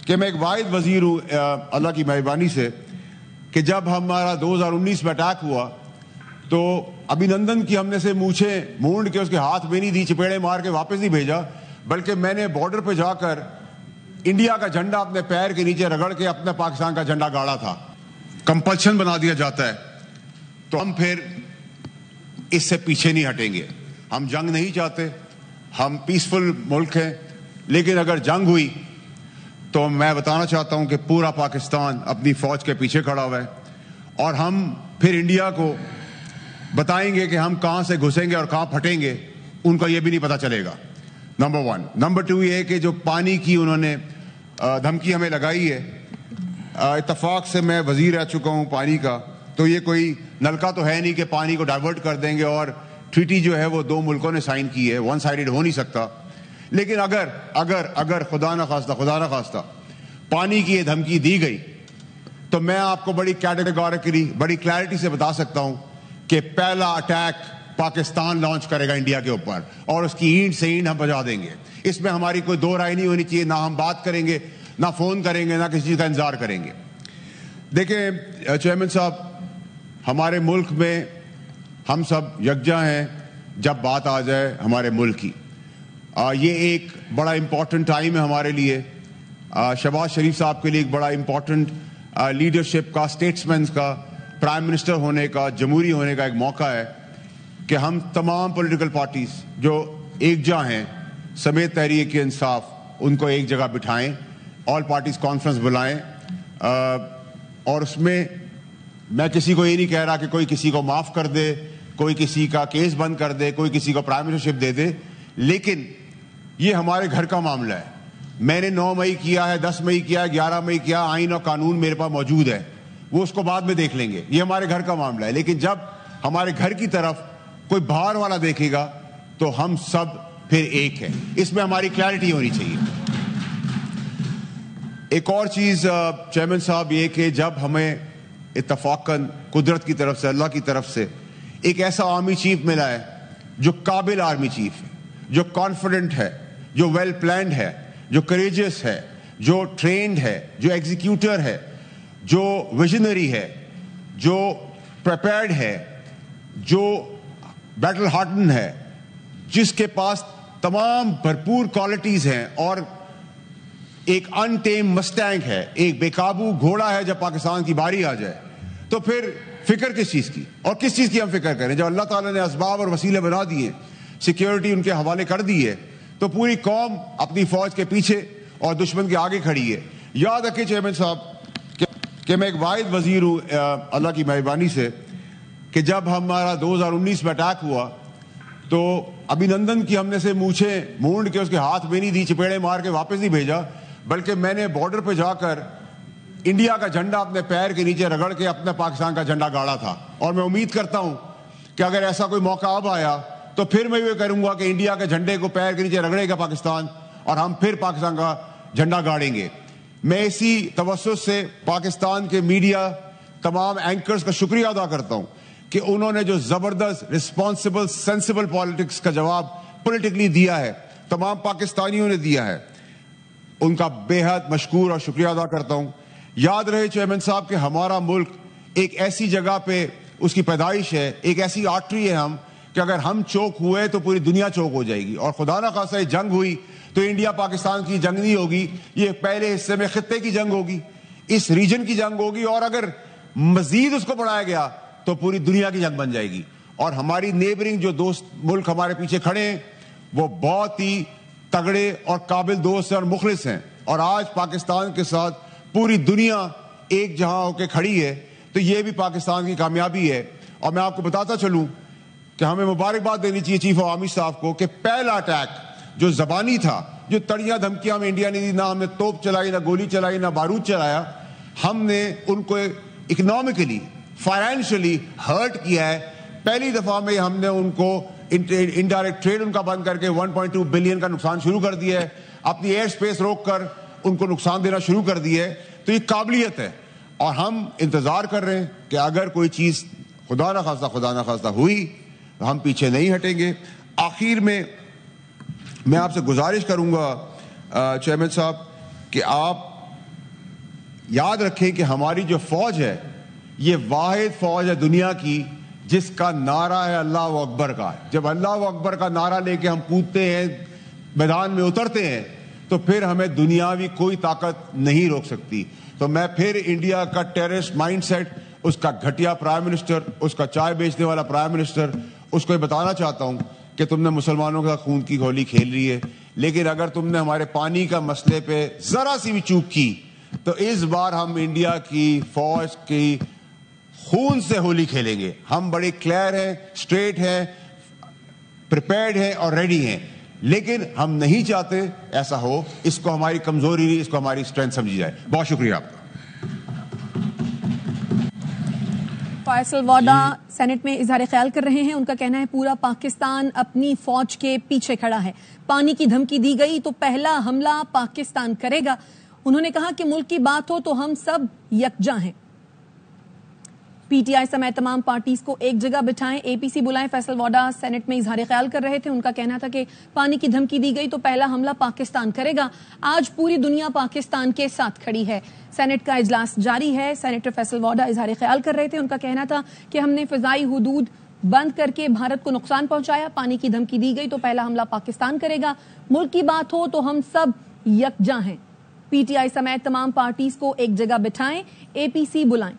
کہ میں ایک واحد وزیر ہوں اللہ کی مہربانی سے کہ جب ہمارا 2019 میں اٹیک ہوا تو ابھینندن کی ہم نے سے مونچھیں مونڈ کے اس کے ہاتھ میں نہیں دی, چپیڑے مار کے واپس نہیں بھیجا, بلکہ میں نے بارڈر پہ جا کر انڈیا کا جھنڈا اپنے پیر کے نیچے رگڑ کے اپنے پاکستان کا جھنڈا گاڑا تھا. کمپلشن بنا دیا جاتا ہے تو ہم پھر اس سے پیچھے نہیں ہٹیں گے. ہم جنگ نہیں چاہتے, ہم پیسفل ملک ہیں, لیکن اگر جنگ ہوئی تو میں بتانا چاہتا ہوں کہ پورا پاکستان اپنی فوج کے پیچھے کھڑا ہوا ہے, اور ہم پھر انڈیا کو بتائیں گے کہ ہم کہاں سے گھسیں گے اور کہاں پھٹیں گے, ان کا یہ بھی نہیں پتہ چلے گا. نمبر 1. نمبر 2 یہ ہے کہ جو پانی کی انہوں نے دھمکی ہمیں لگائی ہے, اتفاق سے میں وزیر رہ چکا ہوں پانی کا, تو یہ کوئی نلکا تو ہے نہیں کہ پانی کو ڈائیورٹ کر دیں گے, اور ٹریٹی جو ہے وہ 2 ملکوں نے سائن کی ہے, ون سائیڈڈ ہو نہیں سکتا. لیکن اگر خدا نہ خواستہ پانی کی یہ دھمکی دی گئی تو میں آپ کو بڑی کیٹیگوریکلی بڑی کلیئرٹی سے بتا سکتا ہوں کہ پہلا اٹیک پاکستان لانچ کرے گا انڈیا کے اوپر, اور اس کی اینٹ سے اینٹ ہم بجا دیں گے. اس میں ہماری کوئی دو رائے نہیں ہونی چاہیے, نہ ہم بات کریں گے, نہ فون کریں گے, نہ کسی چیز کا انتظار کریں گے. دیکھیں چیئرمین صاحب, ہمارے ملک میں ہم سب یکجا ہیں جب بات آ جائے ہمارے ملک کی. یہ ایک بڑا امپورٹنٹ ٹائم ہے ہمارے لیے. شہباز شریف صاحب کے لیے ایک بڑا امپورٹنٹ لیڈرشپ کا, اسٹیٹسمینس کا, پرائم منسٹر ہونے کا, جمہوری ہونے کا ایک موقع ہے کہ ہم تمام پولیٹیکل پارٹیز جو ایک جا ہیں سمیت تحریک انصاف, ان کو ایک جگہ بٹھائیں, آل پارٹیز کانفرنس بلائیں, اور اس میں میں کسی کو یہ نہیں کہہ رہا کہ کوئی کسی کو معاف کر دے, کوئی کسی کا کیس بند کر دے, کوئی کسی کو پرائم منسٹرشپ دے دے, لیکن یہ ہمارے گھر کا معاملہ ہے. میں نے 9 مئی کیا ہے, 10 مئی کیا ہے, 11 مئی کیا, آئین اور قانون میرے پاس موجود ہے, وہ اس کو بعد میں دیکھ لیں گے. یہ ہمارے گھر کا معاملہ ہے. لیکن جب ہمارے گھر کی طرف کوئی باہر والا دیکھے گا تو ہم سب پھر ایک ہیں. اس میں ہماری کلیئرٹی ہونی چاہیے. ایک اور چیز چیئرمین صاحب, یہ کہ جب ہمیں اتفاقاً قدرت کی طرف سے, اللہ کی طرف سے ایک ایسا آرمی چیف ملا ہے جو قابل آرمی چیف ہے, جو کانفیڈنٹ ہے, جو ویل پلانڈ ہے, جو کریجس ہے, جو ٹرینڈ ہے, جو ایگزیکیوٹر ہے, جو ویژنری ہے, جو پریپیئرڈ ہے, جو بیٹل ہارڈن ہے, جس کے پاس تمام بھرپور کوالٹیز ہیں, اور ایک انٹیم مسٹینگ ہے, ایک بے قابو گھوڑا ہے. جب پاکستان کی باری آ جائے تو پھر فکر کس چیز کی, اور کس چیز کی ہم فکر کریں؟ جب اللہ تعالیٰ نے اسباب اور وسیلے بنا دیے, سیکیورٹی ان کے حوالے کر دی ہے, تو پوری قوم اپنی فوج کے پیچھے اور دشمن کے آگے کھڑی ہے. یاد رکھیں چیئرمین صاحب کہ میں ایک واحد وزیر ہوں اللہ کی مہربانی سے کہ جب ہمارا 2019 میں اٹیک ہوا تو ابھینندن کی ہم نے سے مونچھیں مونڈ کے اس کے ہاتھ میں نہیں دی, چپیڑے مار کے واپس نہیں بھیجا, بلکہ میں نے بارڈر پہ جا کر انڈیا کا جھنڈا اپنے پیر کے نیچے رگڑ کے اپنے پاکستان کا جھنڈا گاڑا تھا. اور میں امید کرتا ہوں کہ اگر ایسا کوئی موقع اب آیا تو پھر میں یہ کروں گا کہ انڈیا کے جھنڈے کو پیر کے نیچے رگڑے گا پاکستان, اور ہم پھر پاکستان کا جھنڈا گاڑیں گے. میں اسی توسط سے پاکستان کے میڈیا تمام اینکرز کا شکریہ ادا کرتا ہوں کہ انہوں نے جو زبردست رسپانسبل سینسیبل پالیٹکس کا جواب پولیٹیکلی دیا ہے, تمام پاکستانیوں نے دیا ہے, ان کا بے حد مشکور اور شکریہ ادا کرتا ہوں. یاد رہے چیئرمین صاحب کہ ہمارا ملک ایک ایسی جگہ پہ اس کی پیدائش ہے, ایک ایسی آرٹری ہے ہم, کہ اگر ہم چوک ہوئے تو پوری دنیا چوک ہو جائے گی. اور خدا نہ خواستہ جنگ ہوئی تو انڈیا پاکستان کی جنگ نہیں ہوگی, یہ پہلے حصے میں خطے کی جنگ ہوگی, اس ریجن کی جنگ ہوگی, اور اگر مزید اس کو بڑھایا گیا تو پوری دنیا کی جنگ بن جائے گی. اور ہماری نیبرنگ جو دوست ملک ہمارے پیچھے کھڑے ہیں وہ بہت ہی تگڑے اور قابل دوست ہیں اور مخلص ہیں, اور آج پاکستان کے ساتھ پوری دنیا ایک جہاں ہو کے کھڑی ہے, تو یہ بھی پاکستان کی کامیابی ہے. اور میں آپ کو بتاتا چلوں کہ ہمیں مبارکباد دینی چاہیے چیف آف آرمی صاحب کو کہ پہلا اٹیک جو زبانی تھا, جو تڑیاں دھمکیاں ہمیں انڈیا نے دی, نہ ہم نے توپ چلائی, نہ گولی چلائی, نہ بارود چلایا, ہم نے ان کو اکنامکلی فائنینشلی ہرٹ کیا ہے. پہلی دفعہ میں ہم نے ان کو انڈائریکٹ ٹریڈ ان کا بند کر کے 1.2 بلین کا نقصان شروع کر دیا ہے, اپنی ایئر سپیس روک کر ان کو نقصان دینا شروع کر دیا ہے. تو یہ قابلیت ہے, اور ہم انتظار کر رہے ہیں کہ اگر کوئی چیز خدا نہ خواستہ ہوئی تو ہم پیچھے نہیں ہٹیں گے. آخر میں آپ سے گزارش کروں گا چیئرمین صاحب کہ آپ یاد رکھیں کہ ہماری جو فوج ہے یہ واحد فوج ہے دنیا کی جس کا نعرہ ہے اللہ اکبر کا. جب اللہ اکبر کا نعرہ لے کے ہم کودتے ہیں, میدان میں اترتے ہیں, تو پھر ہمیں دنیاوی کوئی طاقت نہیں روک سکتی. تو میں پھر انڈیا کا ٹیررسٹ مائنڈ سیٹ, اس کا گھٹیا پرائم منسٹر, اس کا چائے بیچنے والا پرائم منسٹر, اس کو یہ بتانا چاہتا ہوں کہ تم نے مسلمانوں کا خون کی ہولی کھیل لی ہے, لیکن اگر تم نے ہمارے پانی کا مسئلے پہ ذرا سی بھی چوک کی تو اس بار ہم انڈیا کی فوج کی خون سے ہولی کھیلیں گے. ہم بڑے کلیئر ہیں, اسٹریٹ ہیں, پریپیئرڈ ہیں اور ریڈی ہیں, لیکن ہم نہیں چاہتے ایسا ہو. اس کو ہماری کمزوری نہیں, اس کو ہماری اسٹرینتھ سمجھی جائے. بہت شکریہ آپ کا. فیصل واڈا سینٹ میں اظہار خیال کر رہے ہیں. ان کا کہنا ہے پورا پاکستان اپنی فوج کے پیچھے کھڑا ہے. پانی کی دھمکی دی گئی تو پہلا حملہ پاکستان کرے گا. انہوں نے کہا کہ ملک کی بات ہو تو ہم سب یکجا ہیں. پی ٹی آئی سمیت تمام پارٹیز کو ایک جگہ بٹھائیں, اے پی سی بلائیں. فیصل واڈا سینٹ میں اظہار خیال کر رہے تھے. ان کا کہنا تھا کہ پانی کی دھمکی دی گئی تو پہلا حملہ پاکستان کرے گا. آج پوری دنیا پاکستان کے ساتھ کھڑی ہے. سینٹ کا اجلاس جاری ہے. سینیٹر فیصل واڈا اظہار خیال کر رہے تھے. ان کا کہنا تھا کہ ہم نے فضائی حدود بند کر کے بھارت کو نقصان پہنچایا. پانی کی دھمکی دی گئی تو پہلا حملہ پاکستان کرے گا. ملک کی بات ہو تو ہم سب یکجا ہیں. پی ٹی آئی سمیت تمام پارٹیز کو ایک جگہ بٹھائیں, اے پی سی بلائیں.